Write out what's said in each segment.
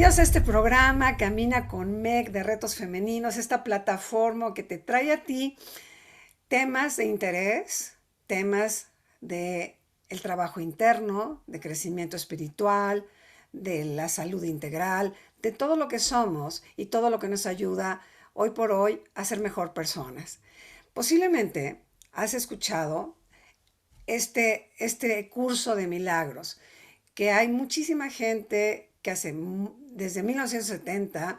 Bienvenidos a este programa Camina con MEG de retos femeninos, esta plataforma que te trae a ti temas de interés, temas de el trabajo interno, de crecimiento espiritual, de la salud integral, de todo lo que somos y todo lo que nos ayuda hoy por hoy a ser mejor personas. Posiblemente has escuchado este curso de milagros, que hay muchísima gente que desde 1970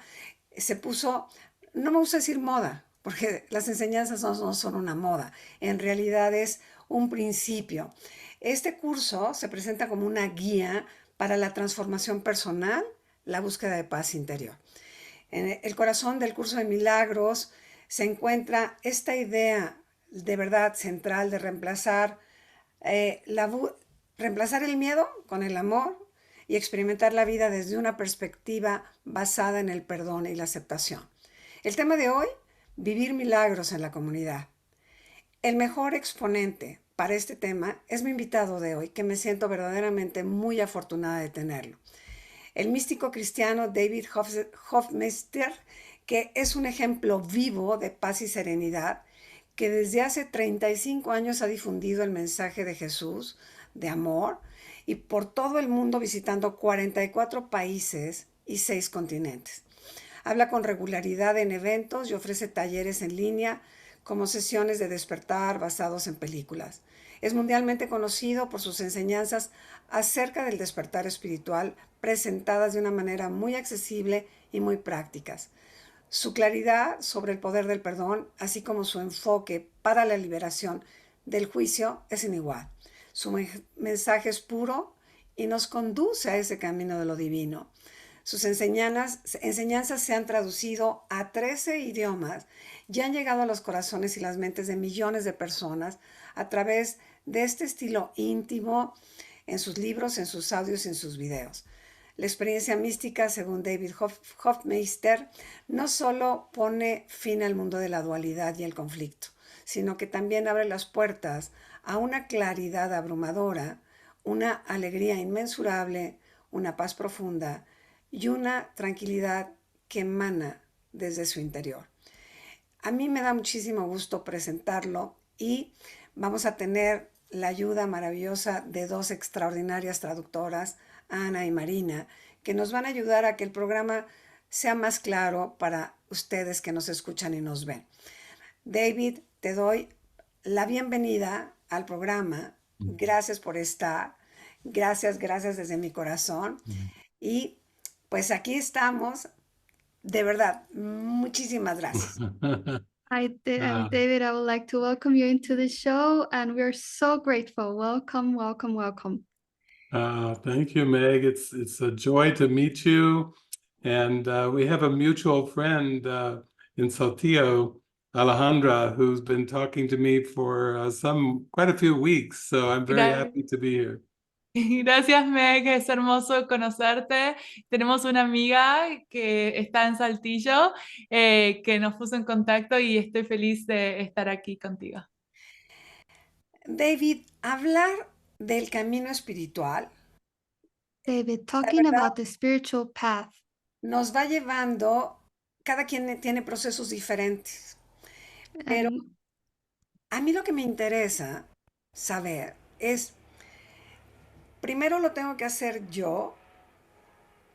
se puso, no me gusta decir moda, porque las enseñanzas no son una moda, en realidad es un principio. Este curso se presenta como una guía para la transformación personal, la búsqueda de paz interior. En el corazón del curso de milagros se encuentra esta idea de verdad central de reemplazar el miedo con el amor y experimentar la vida desde una perspectiva basada en el perdón y la aceptación. El tema de hoy, vivir milagros en la comunidad. El mejor exponente para este tema es mi invitado de hoy, que me siento verdaderamente muy afortunada de tenerlo. El místico cristiano David Hoffmeister, que es un ejemplo vivo de paz y serenidad, que desde hace 35 años ha difundido el mensaje de Jesús, de amor, y por todo el mundo visitando 44 países y 6 continentes. Habla con regularidad en eventos y ofrece talleres en línea como sesiones de despertar basados en películas. Es mundialmente conocido por sus enseñanzas acerca del despertar espiritual presentadas de una manera muy accesible y muy prácticas. Su claridad sobre el poder del perdón, así como su enfoque para la liberación del juicio, es sin igual. Su mensaje es puro y nos conduce a ese camino de lo divino. Sus enseñanzas se han traducido a 13 idiomas y han llegado a los corazones y las mentes de millones de personas a través de este estilo íntimo en sus libros, en sus audios y en sus videos. La experiencia mística, según David Hoffmeister, no solo pone fin al mundo de la dualidad y el conflicto, sino que también abre las puertas a una claridad abrumadora, una alegría inmensurable, una paz profunda y una tranquilidad que emana desde su interior. A mí me da muchísimo gusto presentarlo y vamos a tener la ayuda maravillosa de dos extraordinarias traductoras, Ana y Marina, que nos van a ayudar a que el programa sea más claro para ustedes que nos escuchan y nos ven. David, te doy la bienvenida al programa. Gracias por estar. Gracias desde mi corazón. Y pues aquí estamos. De verdad, muchísimas gracias. I'm David. I would like to welcome you into the show, and we're so grateful. Welcome, welcome, welcome. Thank you, Meg. It's a joy to meet you. And we have a mutual friend in Saltillo, Alejandra, who's been talking to me for quite a few weeks. So I'm very happy to be here. Gracias, Meg, es hermoso conocerte. Tenemos una amiga que está en Saltillo, que nos puso en contacto y estoy feliz de estar aquí contigo. David, hablar del camino espiritual, David, talking about the spiritual path, nos va llevando, cada quien tiene procesos diferentes, pero a mí lo que me interesa saber es, primero lo tengo que hacer yo,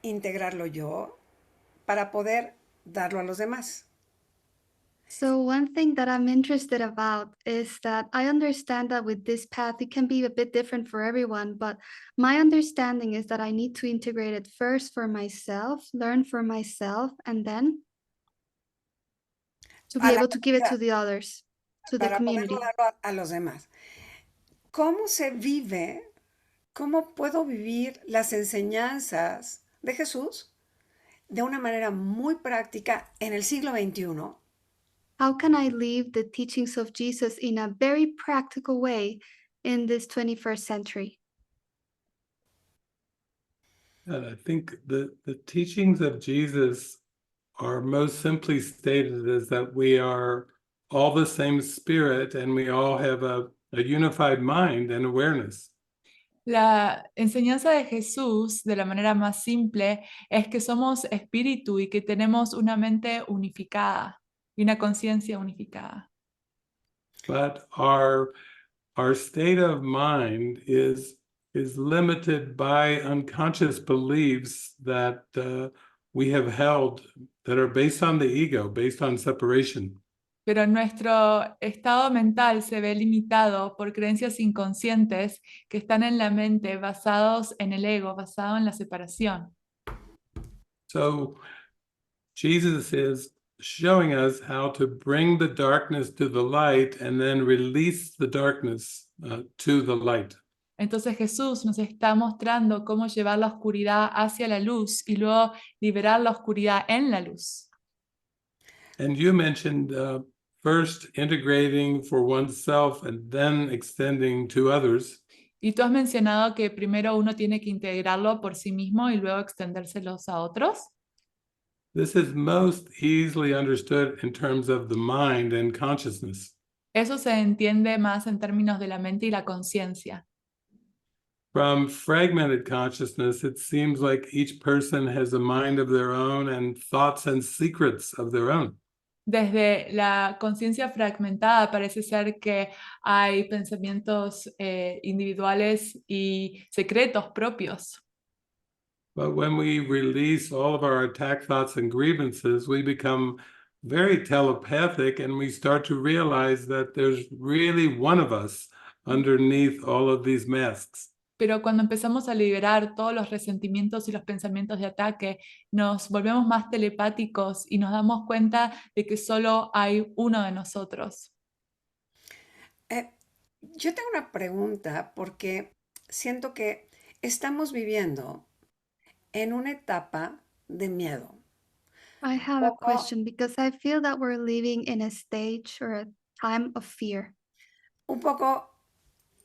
integrarlo yo, para poder darlo a los demás. So one thing that I'm interested about is that I understand that with this path, it can be a bit different for everyone, but my understanding is that I need to integrate it first for myself, learn for myself, and then to be able to give it to the others, to the community. Para poderlo darlo a los demás. ¿Cómo se vive? ¿Cómo puedo vivir las enseñanzas de Jesús de una manera muy práctica en el siglo XXI? How can I live the teachings of Jesus in a very practical way in this 21st century? And I think the teachings of Jesus are most simply stated as that we are all the same spirit and we all have a unified mind and awareness. La enseñanza de Jesús, de la manera más simple, es que somos espíritu y que tenemos una mente unificada y una conciencia unificada. But our state of mind is limited by unconscious beliefs that we have held that are based on the ego, based on separation. Pero nuestro estado mental se ve limitado por creencias inconscientes que están en la mente, basados en el ego, basado en la separación. So Jesus is showing us how to bring the darkness to the light and then release the darkness to the light. Entonces Jesús nos está mostrando cómo llevar la oscuridad hacia la luz y luego liberar la oscuridad en la luz. And you mentioned first integrating for oneself and then extending to others. Y tú has mencionado que primero uno tiene que integrarlo por sí mismo y luego extendérselos a otros. This is most easily understood in terms of the mind and consciousness. Eso se entiende más en términos de la mente y la conciencia. From fragmented consciousness, it seems like each person has a mind of their own and thoughts and secrets of their own. Desde la conciencia fragmentada parece ser que hay pensamientos individuales y secretos propios. But when we release all of our attack thoughts and grievances, we become very telepathic and we start to realize that there's really one of us underneath all of these masks. Pero cuando empezamos a liberar todos los resentimientos y los pensamientos de ataque, nos volvemos más telepáticos y nos damos cuenta de que solo hay uno de nosotros. Yo tengo una pregunta porque siento que estamos viviendo en una etapa de miedo. I have a Poco- question because I feel that we're living in a stage or a time of fear. Un poco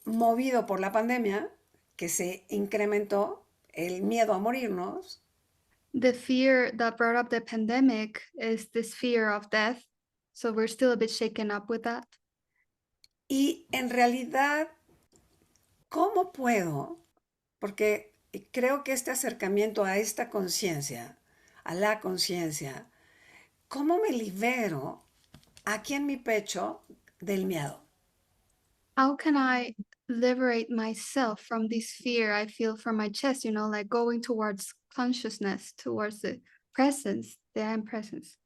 movido por la pandemia, que se incrementó el miedo a morirnos, The fear that brought up the pandemic is this fear of death. So we're still a bit shaken up with that. y en realidad, ¿cómo puedo? Porque creo que este acercamiento a esta conciencia, a la conciencia, ¿cómo me libero aquí en mi pecho del miedo? How can I liberate myself from this fear I feel from my chest, like going towards consciousness, towards the presence, the I am presence?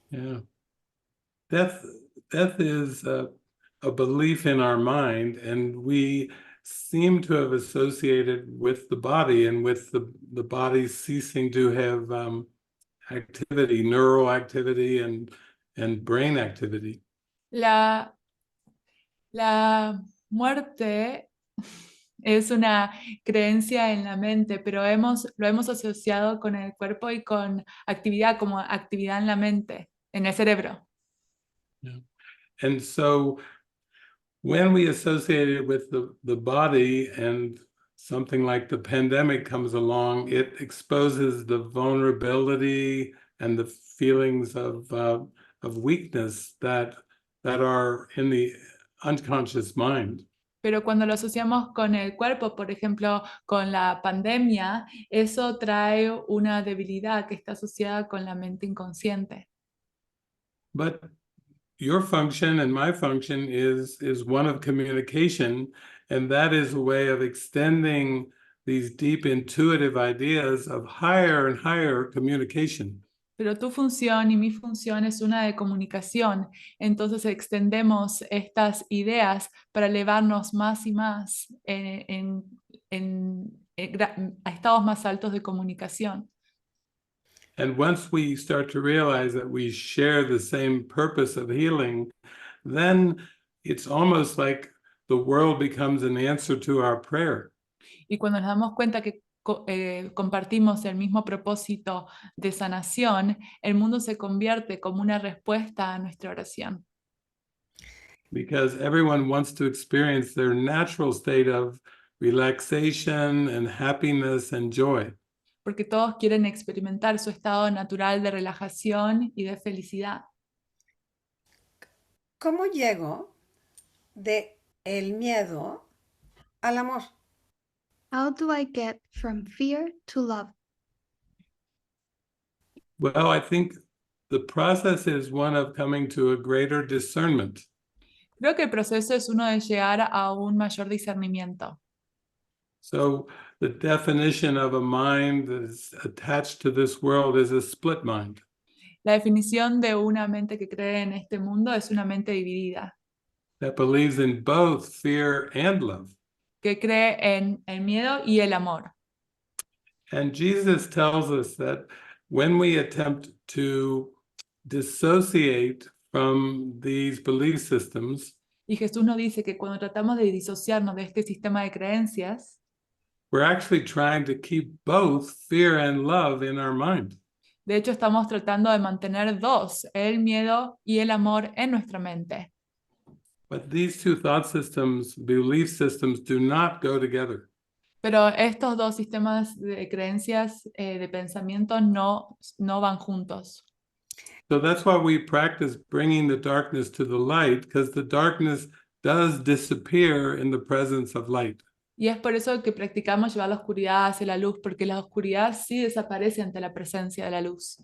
Yeah. Death is a belief in our mind, and we seem to have associated with the body and with the body ceasing to have activity, neural activity and brain activity. La muerte es una creencia en la mente, pero lo hemos asociado con el cuerpo y con actividad, como actividad en la mente, en el cerebro. Yeah. And so when we associate it with the body and something like the pandemic comes along, it exposes the vulnerability and the feelings of weakness that are in the unconscious mind. Pero cuando lo asociamos con el cuerpo, por ejemplo, con la pandemia, eso trae una debilidad que está asociada con la mente inconsciente. But your function and my function is one of communication, and that is a way of extending these deep intuitive ideas of higher and higher communication. Pero tu función y mi función es una de comunicación, entonces extendemos estas ideas para elevarnos más y más a estados más altos de comunicación. And once we start to realize that we share the same purpose of healing, then it's almost like the world becomes an answer to our prayer. Y cuando nos damos cuenta que compartimos el mismo propósito de sanación, el mundo se convierte como una respuesta a nuestra oración. Because everyone wants to experience their natural state of relaxation and happiness and joy. Porque todos quieren experimentar su estado natural de relajación y de felicidad. ¿Cómo llego de el miedo al amor? How do I get from fear to love? Well, I think the process is one of coming to a greater discernment. Creo que el proceso es uno de llegar a un mayor discernimiento. So the definition of a mind that is attached to this world is a split mind. La definición de una mente que cree en este mundo es una mente dividida, That believes in both fear and love. que cree en el miedo y el amor. And Jesus tells us that when we attempt to dissociate from these belief systems, Y Jesús nos dice que cuando tratamos de disociarnos de este sistema de creencias, we're actually trying to keep both fear and love in our mind. de hecho estamos tratando de mantener dos, el miedo y el amor en nuestra mente. But these two thought systems, belief systems, do not go together. Pero estos dos sistemas de creencias, de pensamiento, no van juntos. So that's why we practice bringing the darkness to the light, because the darkness does disappear in the presence of light. Y es por eso que practicamos llevar la oscuridad hacia la luz, porque la oscuridad sí desaparece ante la presencia de la luz.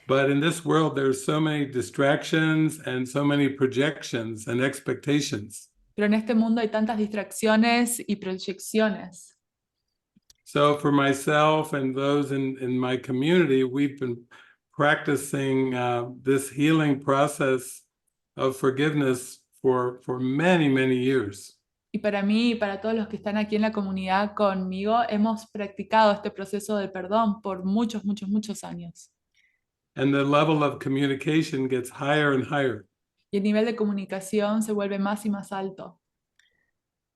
But in this world, there's so many distractions and so many projections and expectations. Pero en este mundo hay tantas distracciones y proyecciones. So for myself and those in my community, we've been practicing this healing process of forgiveness for many, many years. Y para mí y para todos los que están aquí en la comunidad conmigo, hemos practicado este proceso de perdón por muchos, muchos, muchos años. And the level of communication gets higher and higher. Y el nivel de comunicación se vuelve más y más alto.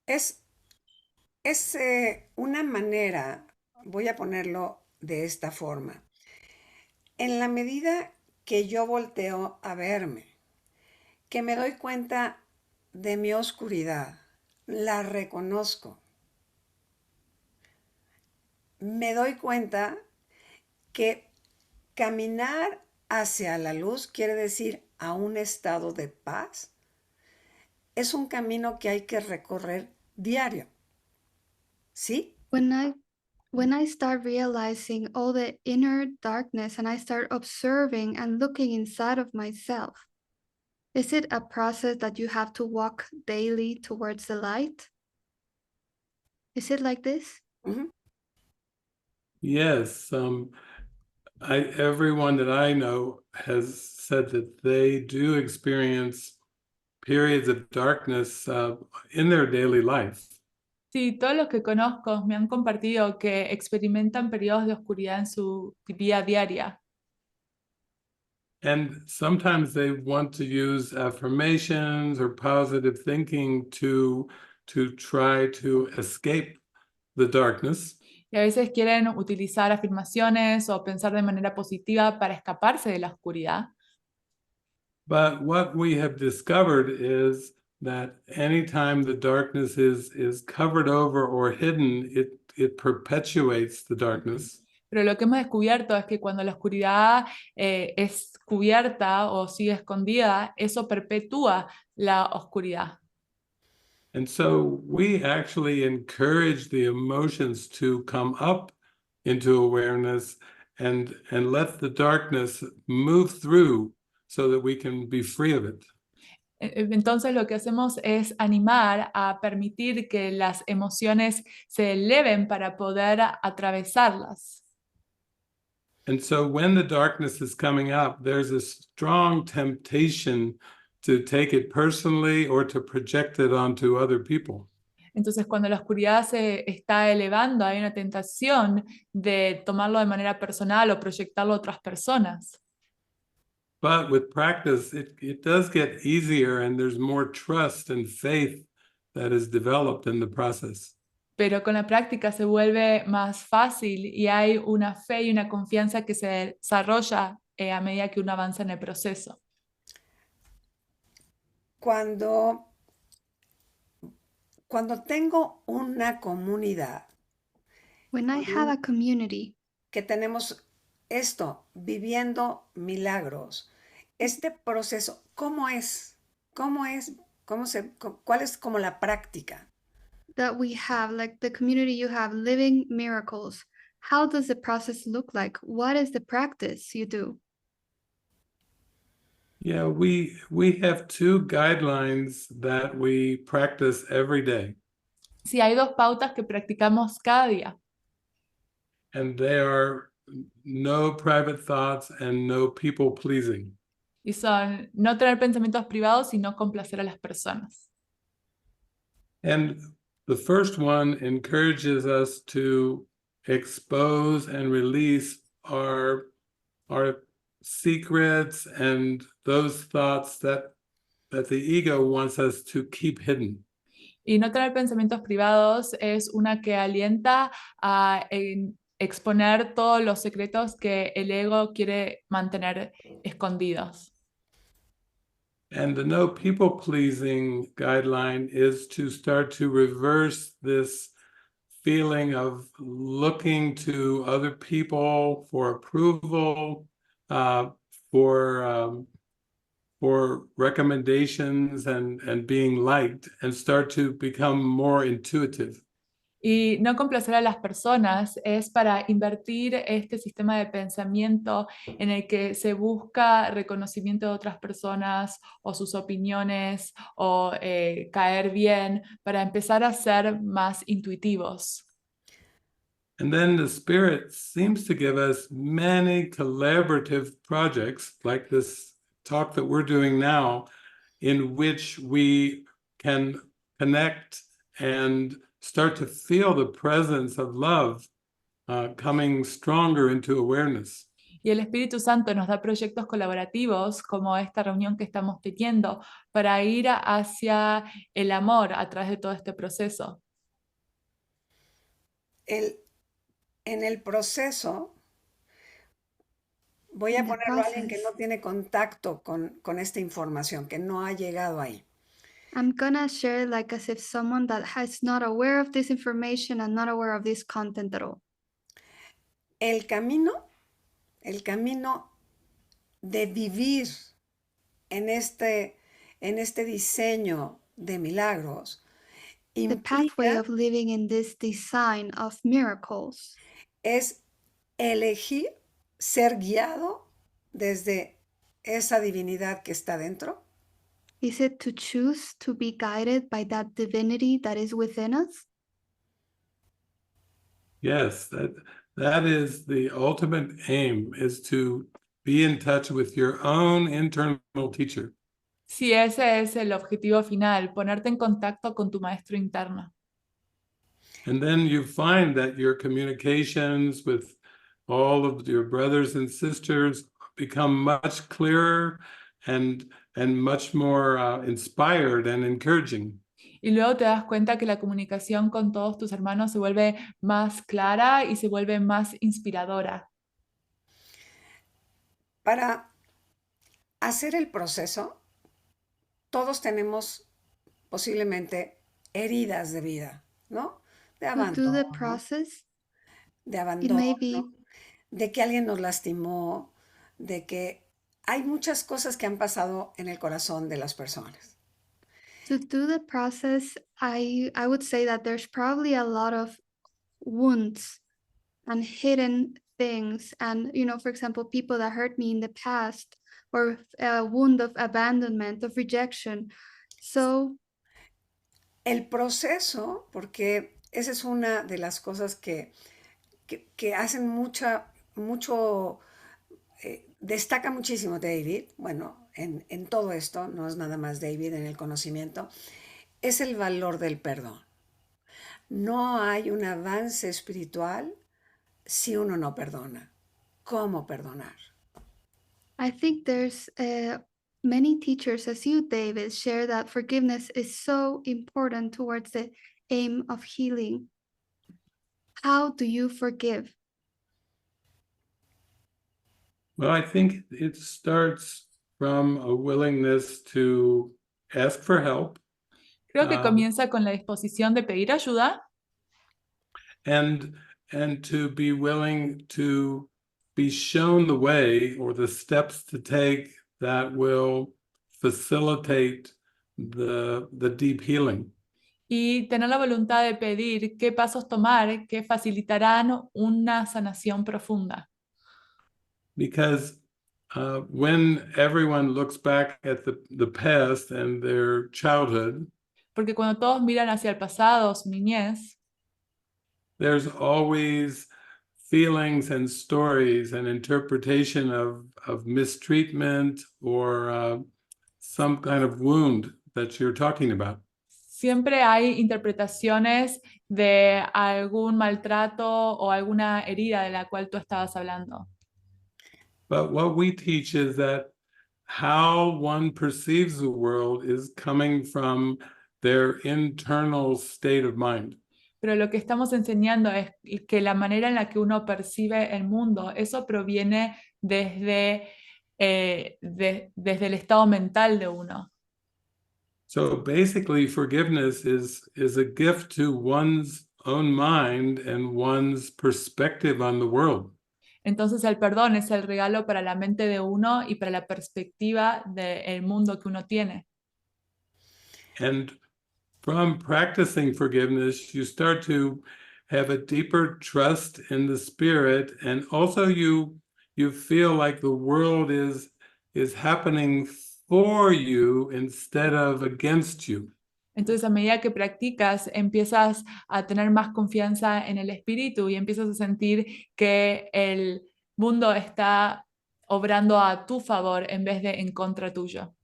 Es una manera, voy a ponerlo de esta forma. En la medida que yo volteo a verme, que me doy cuenta de mi oscuridad, la reconozco. Me doy cuenta que caminar hacia la luz quiere decir a un estado de paz. Es un camino que hay que recorrer diario. ¿Sí? When I start realizing all the inner darkness and I start observing and looking inside of myself, is it a process that you have to walk daily towards the light? Is it like this? Uh-huh. Yes, everyone that I know has said that they do experience periods of darkness in their daily life. Sí, todos los que conozco me han compartido que experimentan periodos de oscuridad en su vida diaria. And sometimes they want to use affirmations or positive thinking to try to escape the darkness. Y a veces quieren utilizar afirmaciones o pensar de manera positiva para escaparse de la oscuridad. But what we have discovered is that anytime the darkness is covered over or hidden, it perpetuates the darkness. Pero lo que hemos descubierto es que cuando la oscuridad es cubierta o sigue escondida, eso perpetúa la oscuridad. And so we actually encourage the emotions to come up into awareness and let the darkness move through so that we can be free of it. Entonces lo que hacemos es animar a permitir que las emociones se eleven para poder atravesarlas. And so when the darkness is coming up, there's a strong temptation to take it personally or to project it onto other people. Entonces cuando la oscuridad se está elevando, hay una tentación de tomarlo de manera personal o proyectarlo a otras personas. But with practice, it does get easier and there's more trust and faith that is developed in the process. Pero con la práctica se vuelve más fácil y hay una fe y una confianza que se desarrolla a medida que uno avanza en el proceso. Cuando tengo una comunidad, When I have a community, que tenemos esto, viviendo milagros, este proceso, ¿cómo es? ¿Cuál es como la práctica? that we have, like the community you have, living miracles, how does the process look like? What is the practice you do? Yeah, we have two guidelines that we practice every day, Sí, hay dos pautas que practicamos cada día and they are no private thoughts and no people pleasing. y son no tener pensamientos privados y no complacer a las personas. And the first one encourages us to expose and release our secrets and those thoughts that the ego wants us to keep hidden. Y no tener pensamientos privados es una que alienta a exponer todos los secretos que el ego quiere mantener escondidos. And the no people pleasing guideline is to start to reverse this feeling of looking to other people for approval, for recommendations and being liked, and start to become more intuitive. Y no complacer a las personas es para invertir este sistema de pensamiento en el que se busca reconocimiento de otras personas o sus opiniones o caer bien para empezar a ser más intuitivos. And then the Spirit seems to give us many collaborative projects like this talk that we're doing now, in which we can connect and start to feel the presence of love coming stronger into awareness. Y el Espíritu Santo nos da proyectos colaborativos como esta reunión que estamos teniendo para ir hacia el amor a través de todo este proceso. En el proceso, voy a In the ponerlo a alguien que process. no tiene contacto con esta información, que no ha llegado ahí. I'm gonna share it like as if someone that is not aware of this information and not aware of this content at all. El camino de vivir en este diseño de milagros The pathway implica of living in this design of miracles es elegir ser guiado desde esa divinidad que está dentro, is it to choose to be guided by that divinity that is within us? Yes, that is the ultimate aim, is to be in touch with your own internal teacher. Sí, ese es el objetivo final, ponerte en contacto con tu maestro interno. And then you find that your communications with all of your brothers and sisters become much clearer and much more inspired and encouraging. Y luego te das cuenta que la comunicación con todos tus hermanos se vuelve más clara y se vuelve más inspiradora. para hacer el proceso. Todos tenemos posiblemente heridas de vida, ¿no? De To do the abandono, process, de it may abandono, be de que alguien nos lastimó, de que hay muchas cosas que han pasado en el corazón de las personas. to do the process. I would say that there's probably a lot of wounds and hidden things, and for example, people that hurt me in the past, or a wound of abandonment, of rejection. So El proceso, porque esa es una de las cosas que hacen destaca muchísimo David, bueno, en todo esto, no es nada más David en el conocimiento, es el valor del perdón. No hay un avance espiritual si uno no perdona. ¿Cómo perdonar? I think there's many teachers, as you, David, share that forgiveness is so important towards the aim of healing. How do you forgive? Well, I think it starts from a willingness to ask for help. Creo que comienza con la disposición de pedir ayuda and to be willing to be shown the way or the steps to take that will facilitate the deep healing. y tener la voluntad de pedir qué pasos tomar que facilitarán una sanación profunda. Because when everyone looks back at the past and their childhood, Porque cuando todos miran hacia el pasado, su niñez, there's always feelings and stories and interpretation of mistreatment or some kind of wound that you're talking about. siempre hay interpretaciones de algún maltrato o alguna herida de la cual tú estabas hablando. But what we teach is that how one perceives the world is coming from their internal state of mind. Pero lo que estamos enseñando es que la manera en la que uno percibe el mundo, eso proviene desde el estado mental de uno. So basically, forgiveness is a gift to one's own mind and one's perspective on the world. Entonces el perdón es el regalo para la mente de uno y para la perspectiva del mundo que uno tiene. And from practicing forgiveness, you start to have a deeper trust in the spirit, and also you feel like the world is happening for you instead of against you. Entonces, a medida que practicas, empiezas a tener más confianza en el espíritu y empiezas a sentir que el mundo está obrando a tu favor en vez de en contra tuyo.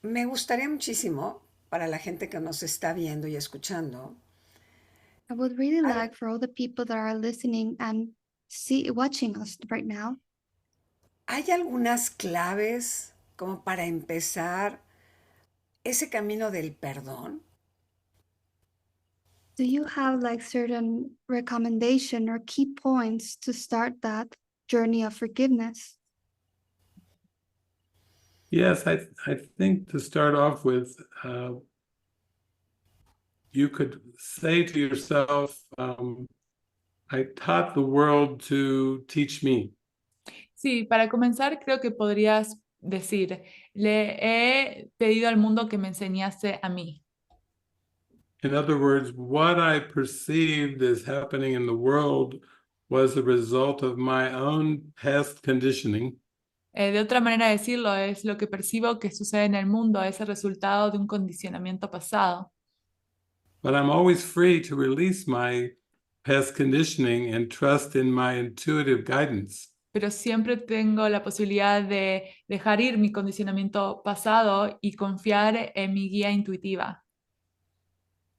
Me gustaría muchísimo para la gente que nos está viendo y escuchando, I would really I- like for all the people that are listening and watching us right now. ¿hay algunas claves como para empezar ese camino del perdón? Do you have like certain recommendation or key points to start that journey of forgiveness? Yes, I think to start off with, you could say to yourself, I taught the world to teach me. Sí, para comenzar, creo que podrías decir, le he pedido al mundo que me enseñase a mí. In other words, what I perceived as happening in the world was a result of my own past conditioning. De otra manera de decirlo, es lo que percibo que sucede en el mundo, es el resultado de un condicionamiento pasado. But I'm always free to release my past conditioning and trust in my intuitive guidance. Pero siempre tengo la posibilidad de dejar ir mi condicionamiento pasado y confiar en mi guía intuitiva.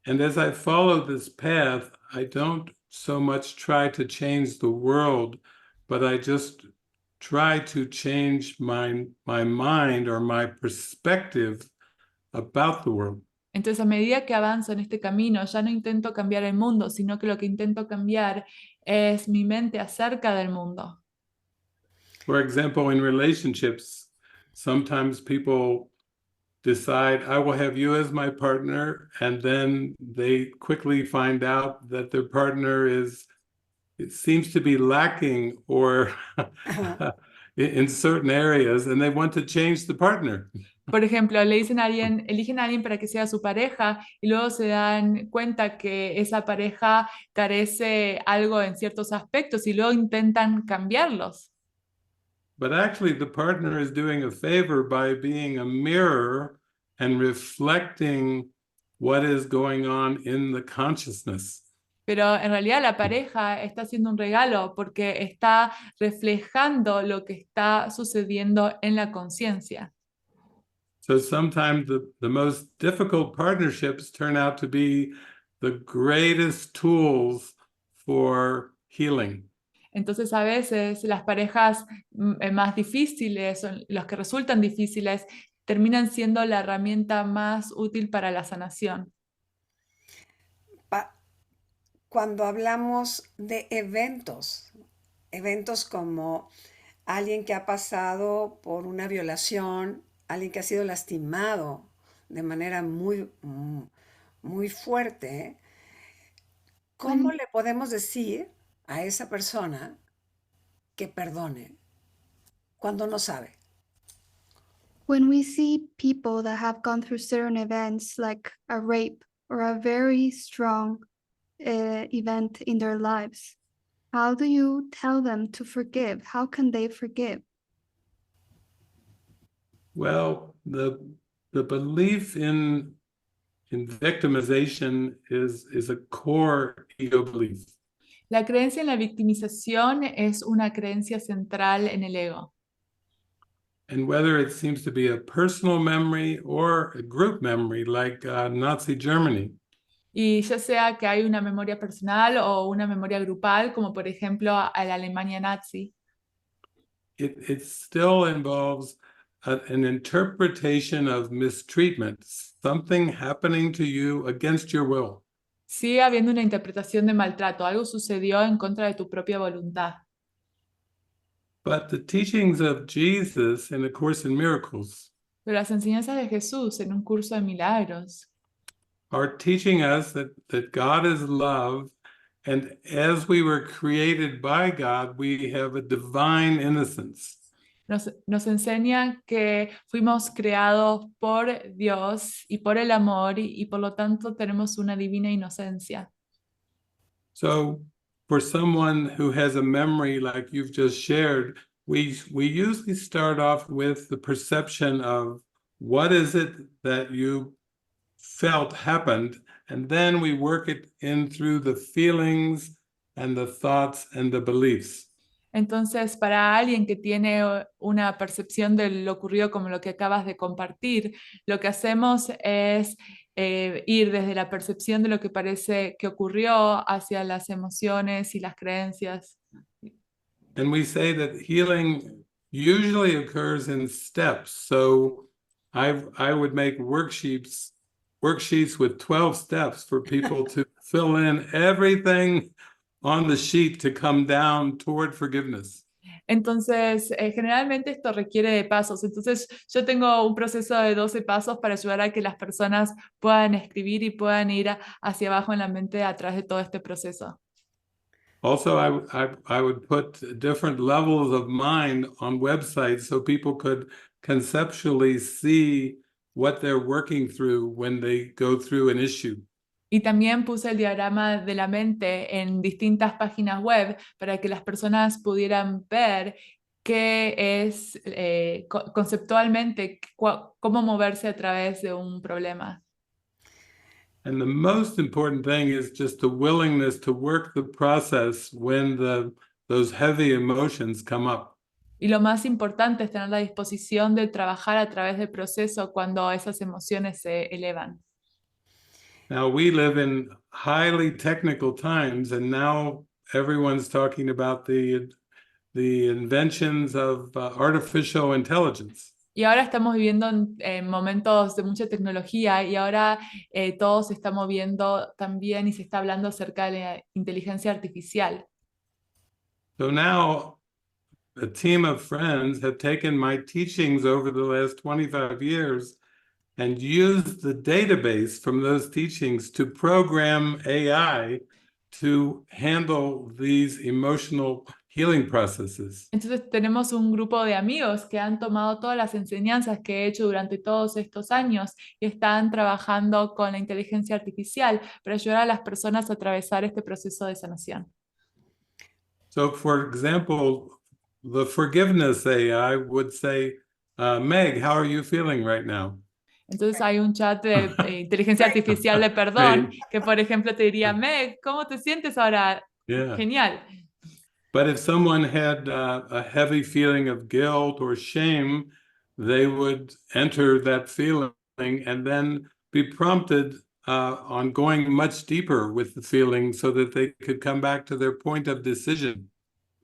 And as I follow this path, I don't so much try to change the world, but I just try to change my mind or my perspective about the world. Entonces, a medida que avanzo en este camino, ya no intento cambiar el mundo, sino que lo que intento cambiar es mi mente acerca del mundo. For example, in relationships, sometimes people decide, I will have you as my partner, and then they quickly find out that their partner it seems to be lacking or in certain areas, and they want to change the partner. Por ejemplo, le dicen a alguien, eligen a alguien para que sea su pareja y luego se dan cuenta que esa pareja carece algo en ciertos aspectos y luego intentan cambiarlos. But actually, the partner is doing a favor by being a mirror and reflecting what is going on in the consciousness. Pero en realidad la pareja está haciendo un regalo porque está reflejando lo que está sucediendo en la conciencia. So sometimes the most difficult partnerships turn out to be the greatest tools for healing. Entonces a veces las parejas más difíciles, o los que resultan difíciles, terminan siendo la herramienta más útil para la sanación. Cuando hablamos de eventos como alguien que ha pasado por una violación, alguien que ha sido lastimado de manera muy fuerte, ¿cómo le podemos decir a esa persona que perdone cuando no sabe? When we see people that have gone through certain events like a rape or a very strong event in their lives, how do you tell them to forgive? How can they forgive? Well, the belief in victimization is a core ego belief. La creencia en la victimización es una creencia central en el ego. And whether it seems to be a personal memory or a group memory, like Nazi Germany, Y ya sea que hay una memoria personal o una memoria grupal, como por ejemplo a la Alemania nazi, it still involves an interpretation of mistreatment, something happening to you against your will. sigue habiendo una interpretación de maltrato, algo sucedió en contra de tu propia voluntad. But the teachings of Jesus in A Course in Miracles Pero las enseñanzas de Jesús en un curso de milagros are teaching us that God is love, and as we were created by God, we have a divine innocence. nos enseña que fuimos creados por Dios y por el amor y por lo tanto tenemos una divina inocencia. So for someone who has a memory like you've just shared, we usually start off with the perception of what is it that you felt happened, and then we work it in through the feelings and the thoughts and the beliefs. Entonces, para alguien que tiene una percepción de lo ocurrido como lo que acabas de compartir, lo que hacemos es ir desde la percepción de lo que parece que ocurrió hacia las emociones y las creencias. And we say that healing usually occurs in steps. So I would make worksheets with 12 steps for people to fill in everything on the sheet to come down toward forgiveness. Entonces, generalmente esto requiere de pasos. Entonces, yo tengo un proceso de 12 pasos para ayudar a que las personas puedan escribir y puedan ir hacia abajo en la mente a través de todo este proceso. Also, I would put different levels of mind on websites so people could conceptually see what they're working through when they go through an issue. Y también puse el diagrama de la mente en distintas páginas web para que las personas pudieran ver qué es conceptualmente, cómo moverse a través de un problema. And the most important thing is just the willingness to work the process when those heavy emotions come up. Y lo más importante es tener la disposición de trabajar a través del proceso cuando esas emociones se elevan. Now, we live in highly technical times, and now everyone's talking about the inventions of artificial intelligence. Y ahora estamos viviendo en momentos de mucha tecnología y ahora todo se está moviendo también y se está hablando acerca de la inteligencia artificial. So now a team of friends have taken my teachings over the last 25 years and used the database from those teachings to program AI to handle these emotional healing processes. Entonces tenemos un grupo de amigos que han tomado todas las enseñanzas que he hecho durante todos estos años y están trabajando con la inteligencia artificial para ayudar a las personas a atravesar este proceso de sanación. So, for example, the forgiveness AI would say, Meg, how are you feeling right now? Entonces hay un chat de inteligencia artificial de perdón que, por ejemplo, te diría, Meg, ¿cómo te sientes ahora? Yeah. Genial. But if someone had a heavy feeling of guilt or shame, they would enter that feeling and then be prompted on going much deeper with the feeling so that they could come back to their point of decision.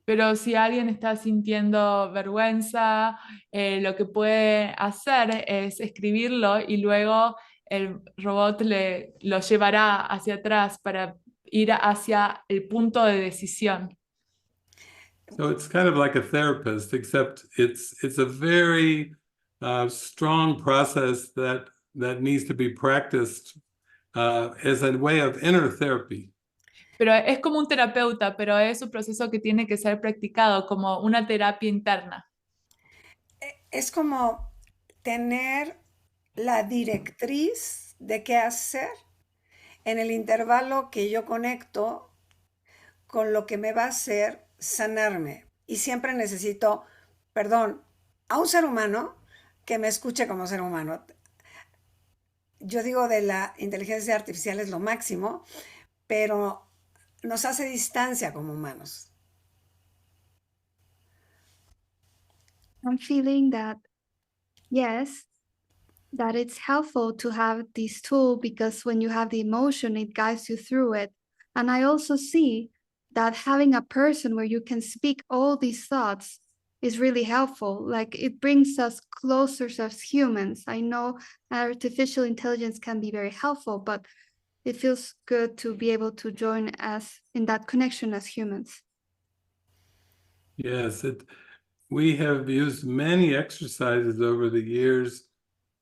Pero si alguien está sintiendo vergüenza, lo que puede hacer es escribirlo y luego el robot lo llevará hacia atrás para ir hacia el punto de decisión. So it's kind of like a therapist, except it's a very strong process that needs to be practiced as a way of inner therapy. Pero es como un terapeuta, pero es un proceso que tiene que ser practicado como una terapia interna. Es como tener la directriz de qué hacer en el intervalo que yo conecto con lo que me va a hacer sanarme. Y siempre necesito, perdón, a un ser humano que me escuche como ser humano. Yo digo de la inteligencia artificial es lo máximo, pero nos hace distancia como humanos. I'm feeling that, yes, that it's helpful to have this tool because when you have the emotion, it guides you through it. And I also see that having a person where you can speak all these thoughts is really helpful. Like it brings us closer as humans. I know artificial intelligence can be very helpful, but it feels good to be able to join us in that connection as humans. Yes, we have used many exercises over the years,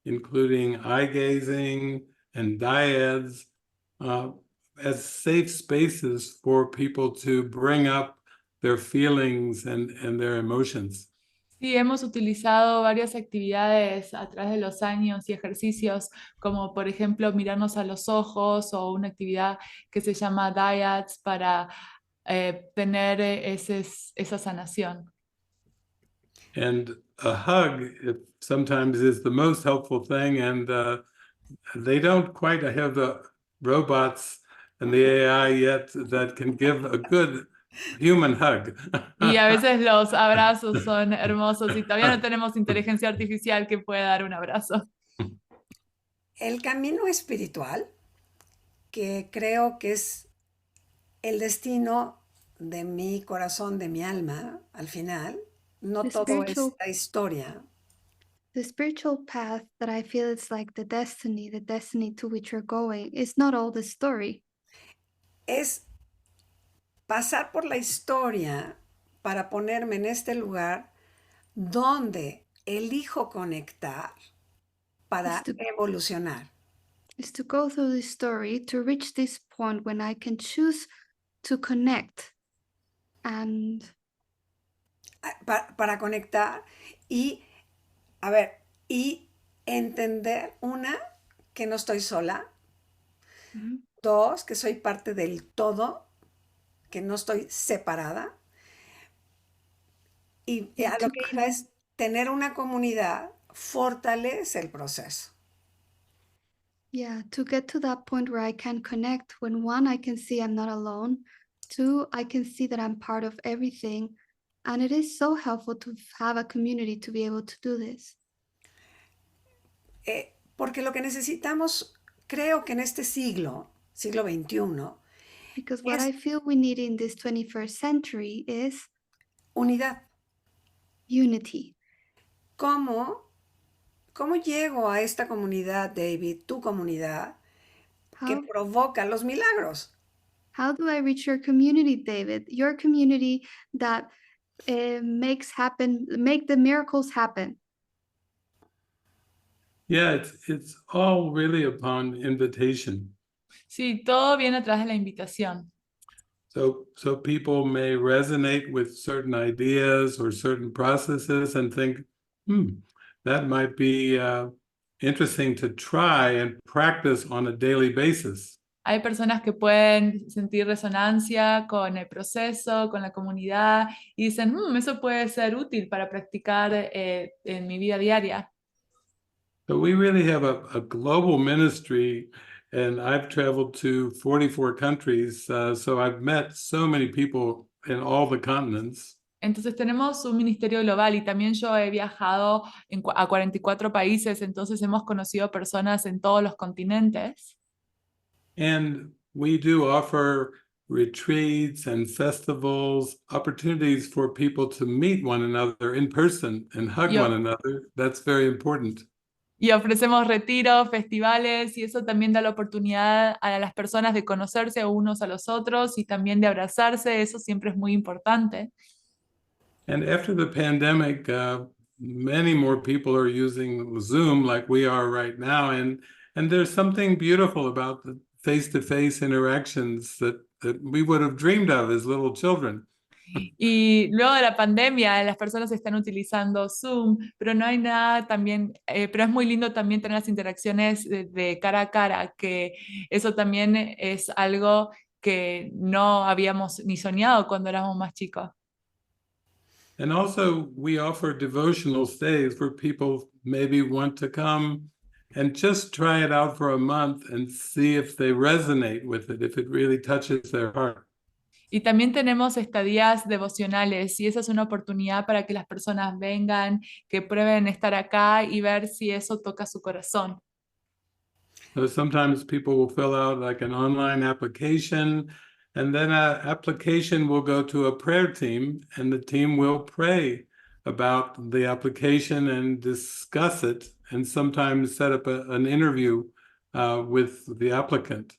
including eye gazing and dyads, as safe spaces for people to bring up their feelings and their emotions. Sí, hemos utilizado varias actividades a través de los años y ejercicios, como por ejemplo mirarnos a los ojos o una actividad que se llama Dyads para tener esa sanación. And a hug sometimes is the most helpful thing, and they don't quite have the robots and the AI yet that can give a good human hug. Y a veces los abrazos son hermosos y todavía no tenemos inteligencia artificial que pueda dar un abrazo. El camino espiritual, que creo que es el destino de mi corazón, de mi alma, al final, no The todo spiritual- es la historia. The spiritual path that I feel it's like the destiny to which you're going, is not all the story. Es pasar por la historia para ponerme en este lugar donde elijo conectar para Es tu- evolucionar. Is to go through this story to reach this point when I can choose to connect and Para conectar y, a ver, y entender, una, que no estoy sola, dos, que soy parte del todo, que no estoy separada, y a lo que iba es tener una comunidad fortalece el proceso. yeah, to get to that point where I can connect when one, I can see I'm not alone. Two, I can see that I'm part of everything. And it is so helpful to have a community to be able to do this. Porque lo que necesitamos, creo que en este siglo XXI, Because what es I feel we need in this 21st century is unidad. unity. ¿Cómo llego a esta comunidad, David, tu comunidad, que How, provoca los milagros? how do I reach your community, David? Your community that make the miracles happen. Yeah, it's all really upon invitation. Sí, todo viene a través de la invitación. So people may resonate with certain ideas or certain processes and think, that might be interesting to try and practice on a daily basis. Hay personas que pueden sentir resonancia con el proceso, con la comunidad y dicen, eso puede ser útil para practicar en mi vida diaria. So we really have a global ministry, and I've traveled to 44 countries, so I've met so many people in all the continents. Entonces tenemos un ministerio global y también yo he viajado a 44 países, entonces hemos conocido personas en todos los continentes. And we do offer retreats and festivals, opportunities for people to meet one another in person and hug one another. That's very important. Y ofrecemos retiros, festivales, y eso también da la oportunidad a las personas de conocerse unos a los otros y también de abrazarse. Eso siempre es muy importante. And after the pandemic, many more people are using Zoom like we are right now. And there's something beautiful about the face-to-face interactions that we would have dreamed of as little children. Y luego de la pandemia, las personas están utilizando Zoom, pero no hay nada también, pero es muy lindo también tener las interacciones de cara a cara, que eso también es algo que no habíamos ni soñado cuando éramos más chicos. And also, we offer devotional stays where people maybe want to come and just try it out for a month and see if they resonate with it, if it really touches their heart. Y también tenemos estadías devocionales y esa es una oportunidad para que las personas vengan, que prueben estar acá y ver si eso toca su corazón. So sometimes people will fill out like an online application, and then an application will go to a prayer team, and the team will pray about the application and discuss it, and sometimes set up an interview with the applicant.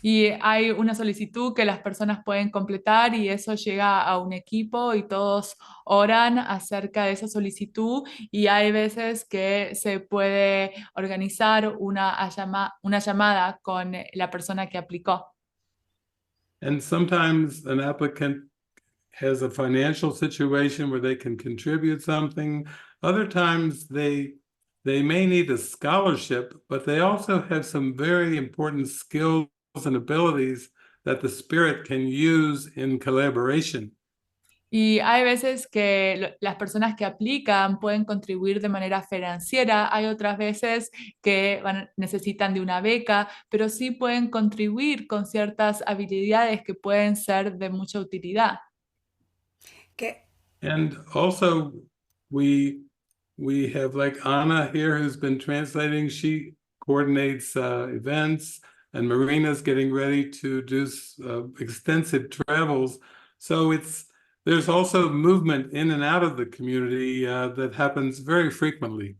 Y hay una solicitud que las personas pueden completar y eso llega a un equipo y todos oran acerca de esa solicitud y hay veces que se puede organizar una llamada con la persona que aplicó. And sometimes an applicant has a financial situation where they can contribute something. Other times they may need a scholarship, but they also have some very important skills and abilities that the Spirit can use in collaboration. Y hay veces que las personas que aplican pueden contribuir de manera financiera, hay otras veces que necesitan de una beca, pero sí pueden contribuir con ciertas habilidades que pueden ser de mucha utilidad. Que And also we have like Anna here who's been translating. She coordinates events, and Marina's getting ready to do extensive travels. So there's also movement in and out of the community that happens very frequently.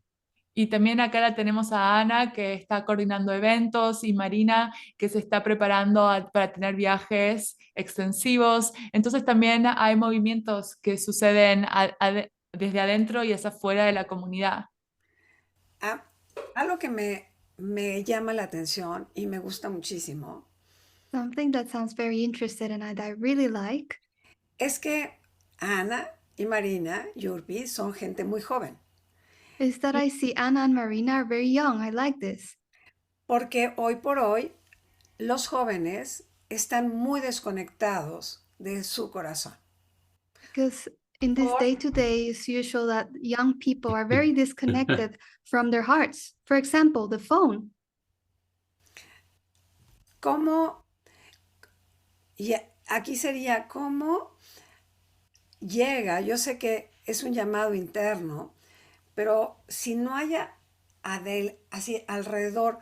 Y también acá la tenemos a Ana, que está coordinando eventos, y Marina, que se está preparando para tener viajes extensivos. Entonces también hay movimientos que suceden desde adentro y hacia afuera de la comunidad. ah, algo que me llama la atención y me gusta muchísimo Something that sounds very interesting and that I really like es que Ana y Marina Yurbi son gente muy joven, is that I see Anna and Marina are very young. I like this porque hoy por hoy los jóvenes están muy desconectados de su corazón. because in this Por- day-to-day, it's usual that young people are very disconnected from their hearts. For example, the phone. ¿Cómo? Y aquí sería cómo llega, yo sé que es un llamado interno, pero si no haya así alrededor,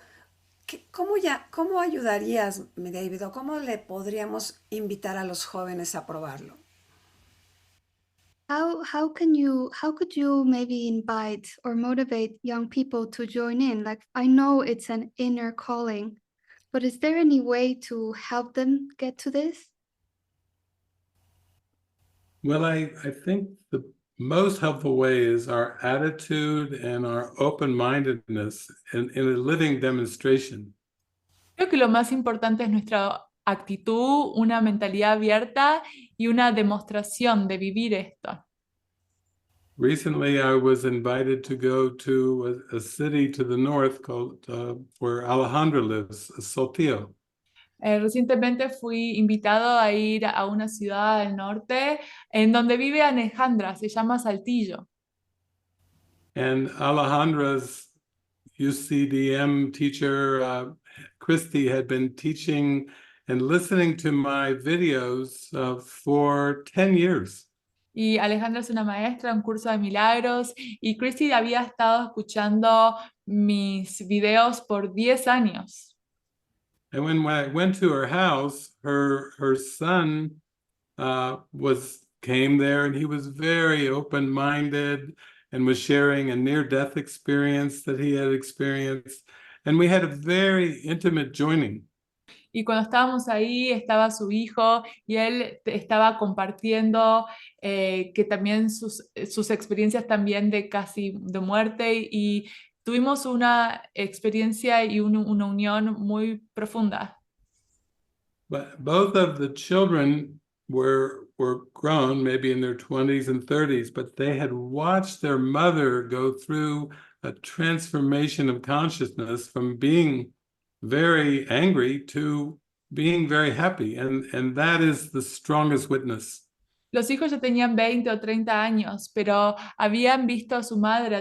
¿cómo ayudarías, mi David, o cómo le podríamos invitar a los jóvenes a probarlo? How could you maybe invite or motivate young people to join in? Like, I know it's an inner calling, but is there any way to help them get to this? Well, I think the most helpful way is our attitude and our open-mindedness in a living demonstration. Creo que lo más importante es nuestra actitud, una mentalidad abierta y una demostración de vivir esto. Recently, I was invited to go to a city to the north called where Alejandra lives, Saltillo. Recientemente fui invitado a ir a una ciudad del norte en donde vive Alejandra, se llama Saltillo. And Alejandra's UCDM teacher, Christy, had been teaching and listening to my videos for 10 years. Y Alejandra es una maestra, un curso de milagros, y Christy había estado escuchando mis videos por 10 años. And when I went to her house, her son came there, and he was very open-minded and was sharing a near-death experience that he had experienced. And we had a very intimate joining. Y cuando estábamos ahí estaba su hijo y él estaba compartiendo que también sus experiencias también de casi de muerte y tuvimos una experiencia y una unión muy profunda. But both of the children were were grown, maybe in their 20s and 30s, but they had watched their mother go through a transformation of consciousness from being very angry to being very happy. And that is the strongest witness. Los hijos ya tenían 20 o 30 años, pero habían visto a su madre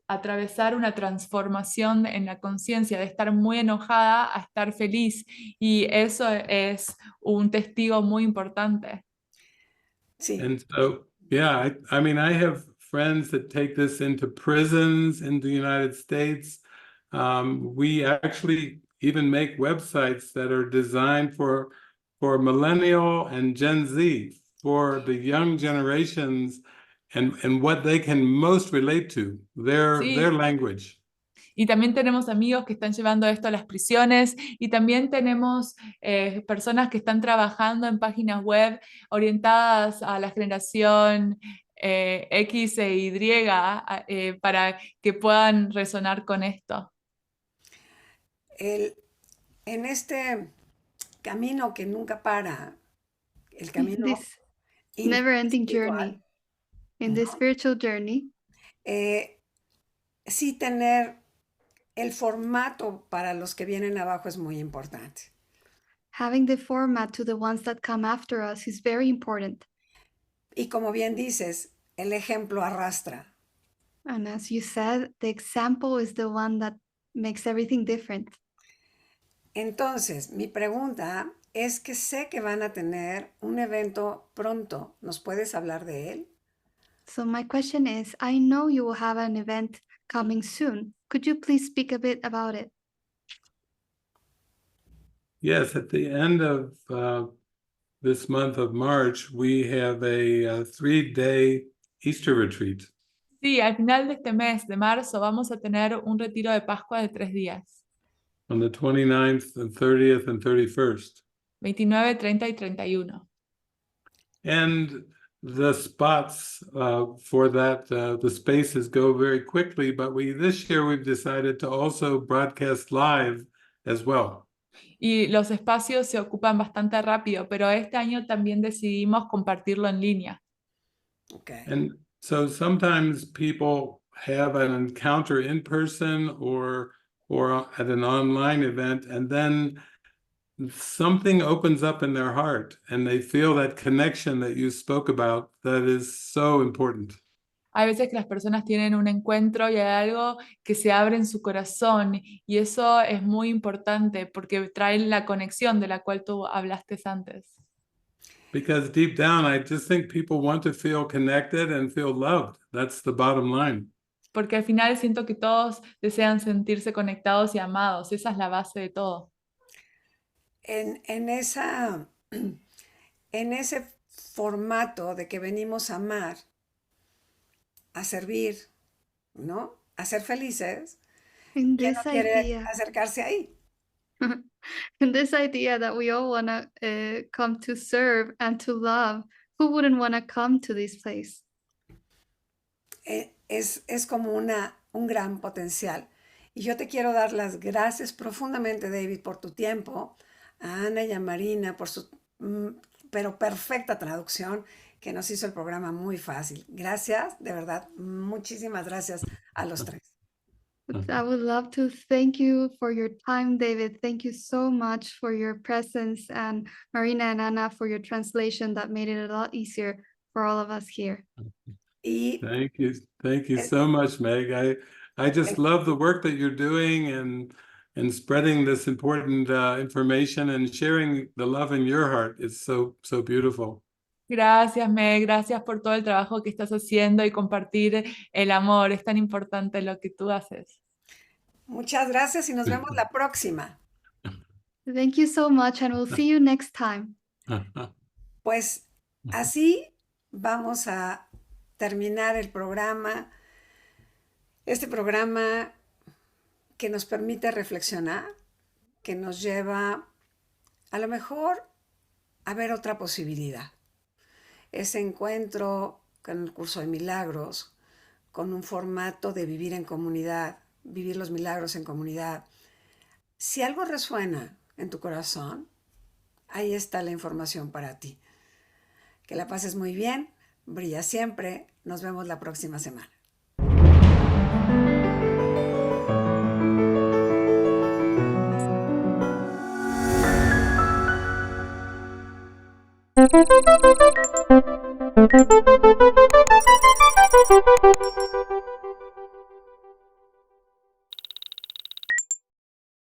atravesar una transformación en la conciencia, de estar muy enojada a estar feliz. Y eso es un testigo muy importante. Sí. And so, yeah, I mean, I have friends that take this into prisons in the United States. We actually even make websites that are designed for millennial and Gen Z, for the young generations, and what they can most relate to, their Sí. language. Y también tenemos amigos que están llevando esto a las prisiones y también tenemos personas que están trabajando en páginas web orientadas a la generación X e Y para que puedan resonar con esto. En este camino que nunca para, el camino This never-ending espiritual, journey, in this spiritual journey, sí tener el formato para los que vienen abajo es muy importante. having the format to the ones that come after us is very important. Y como bien dices, el ejemplo arrastra. And as you said, the example is the one that makes everything different. Entonces, mi pregunta es que sé que van a tener un evento pronto. ¿Nos puedes hablar de él? So my question is, I know you will have an event coming soon. Could you please speak a bit about it? Yes, at the end of this month of March, we have a 3-day Easter retreat. Sí, al final de este mes de marzo vamos a tener un retiro de Pascua de 3 días, On the 29th and 30th and 31st. 29, 30 y 31. And the spots for that, the spaces go very quickly, but this year we've decided to also broadcast live as well. Y los espacios se ocupan bastante rápido, pero este año también decidimos compartirlo en línea. Okay. And so sometimes people have an encounter in person or at an online event, and then something opens up in their heart and they feel that connection that you spoke about that is so important. Hay veces que las personas tienen un encuentro y hay algo que se abre en su corazón y eso es muy importante porque trae la conexión de la cual tú hablaste antes. Because deep down, I just think people want to feel connected and feel loved. That's the bottom line. Porque al final siento que todos desean sentirse conectados y amados. Esa es la base de todo. En ese formato de que venimos a amar, a servir, ¿no? A ser felices, In ¿quién no this quiere idea, acercarse ahí? in this idea that we all want to come to serve and to love, who wouldn't want to come to this place? Es como un gran potencial. Y yo te quiero dar las gracias profundamente, David, por tu tiempo, a Ana y a Marina por su pero perfecta traducción que nos hizo el programa muy fácil. Gracias, de verdad, muchísimas gracias a los tres. I would love to thank you for your time, David. Thank you so much for your presence, and Marina and Anna for your translation that made it a lot easier for all of us here. Y Thank you so much, Meg. I just love the work that you're doing and spreading this important information and sharing the love in your heart. It's so beautiful. Gracias, Meg. Gracias por todo el trabajo que estás haciendo y compartir el amor. Es tan importante lo que tú haces. muchas gracias y nos vemos la próxima. Thank you so much, and we'll see you next time. Pues así vamos a terminar el programa, este programa que nos permite reflexionar, que nos lleva a lo mejor a ver otra posibilidad. Ese encuentro con el curso de milagros, con un formato de vivir en comunidad, vivir los milagros en comunidad. Si algo resuena en tu corazón, ahí está la información para ti. Que la pases muy bien, brilla siempre. Nos vemos la próxima semana.